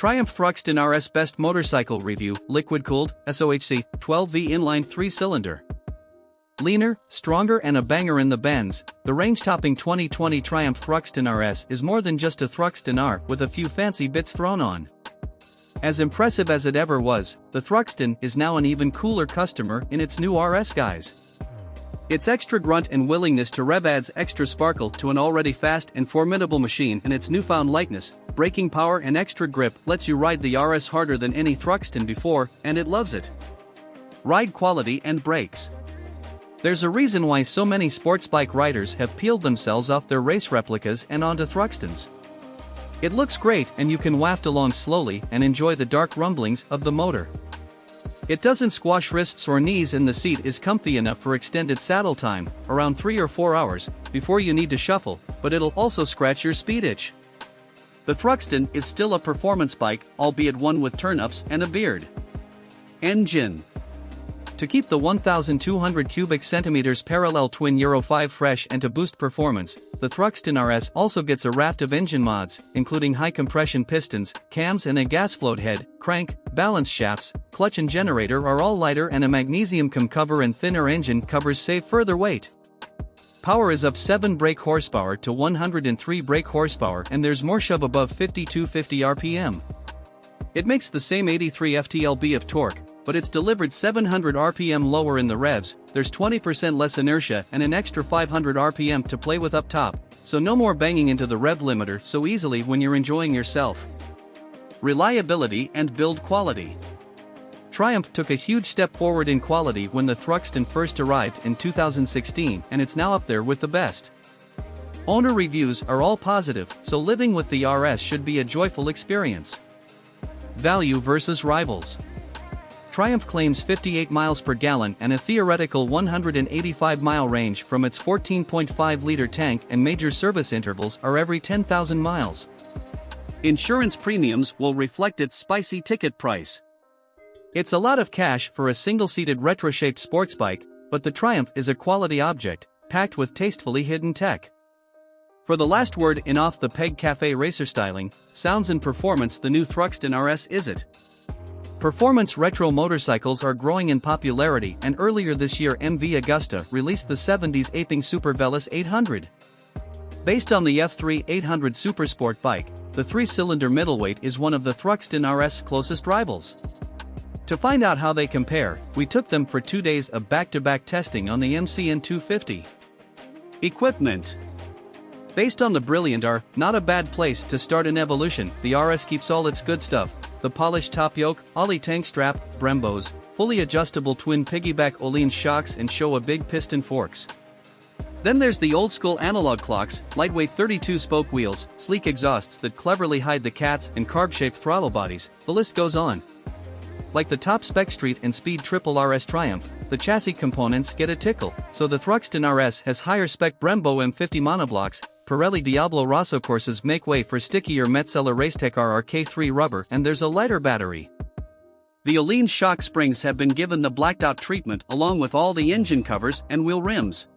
Triumph Thruxton RS Best Motorcycle Review, liquid-cooled, SOHC, 12V inline 3-cylinder. Leaner, stronger and a banger in the bends, the range-topping 2020 Triumph Thruxton RS is more than just a Thruxton R with a few fancy bits thrown on. As impressive as it ever was, the Thruxton is now an even cooler customer in its new RS guise. Its extra grunt and willingness to rev adds extra sparkle to an already fast and formidable machine, and its newfound lightness, braking power and extra grip lets you ride the RS harder than any Thruxton before, and it loves it. Ride quality and brakes. There's a reason why so many sports bike riders have peeled themselves off their race replicas and onto Thruxtons. It looks great and you can waft along slowly and enjoy the dark rumblings of the motor. It doesn't squash wrists or knees and the seat is comfy enough for extended saddle time, around 3 or 4 hours, before you need to shuffle, but it'll also scratch your speed itch. The Thruxton is still a performance bike, albeit one with turn-ups and a beard. Engine. To keep the 1,200 cubic centimeters parallel twin Euro 5 fresh and to boost performance, the Thruxton RS also gets a raft of engine mods, including high compression pistons, cams and a gas float head, crank, balance shafts, clutch and generator are all lighter, and a magnesium cam cover and thinner engine covers save further weight. Power is up 7 brake horsepower to 103 brake horsepower, and there's more shove above 5250 RPM. It makes the same 83 ft-lb of torque, but it's delivered 700 RPM lower in the revs, there's 20% less inertia and an extra 500 RPM to play with up top, so no more banging into the rev limiter so easily when you're enjoying yourself. Reliability and build quality. Triumph took a huge step forward in quality when the Thruxton first arrived in 2016, and it's now up there with the best. Owner reviews are all positive, so living with the RS should be a joyful experience. Value versus rivals. Triumph claims 58 miles per gallon and a theoretical 185-mile range from its 14.5-liter tank, and major service intervals are every 10,000 miles. Insurance premiums will reflect its spicy ticket price. It's a lot of cash for a single-seated retro-shaped sports bike, but the Triumph is a quality object, packed with tastefully hidden tech. For the last word in off-the-peg cafe racer styling, sounds and performance, the new Thruxton RS is it. Performance retro motorcycles are growing in popularity, and earlier this year MV Agusta released the 70s aping Super Veloz 800. Based on the F3 800 Supersport bike, the 3-cylinder middleweight is one of the Thruxton RS closest rivals. To find out how they compare, we took them for 2 days of back-to-back testing on the MCN 250. Equipment. Based on the brilliant R, not a bad place to start an evolution. The RS keeps all its good stuff: the polished top yoke, Ollie tank strap, Brembos, fully adjustable twin piggyback Öhlins shocks and Showa big piston forks. Then there's the old-school analog clocks, lightweight 32-spoke wheels, sleek exhausts that cleverly hide the cats, and carb-shaped throttle bodies. The list goes on. Like the top-spec street and speed triple RS Triumph, the chassis components get a tickle, so the Thruxton RS has higher-spec Brembo M50 monoblocks. Pirelli Diablo Rosso courses make way for stickier Metzeler Racetech RRK3 rubber, and there's a lighter battery. The Öhlins shock springs have been given the blacked-out treatment along with all the engine covers and wheel rims.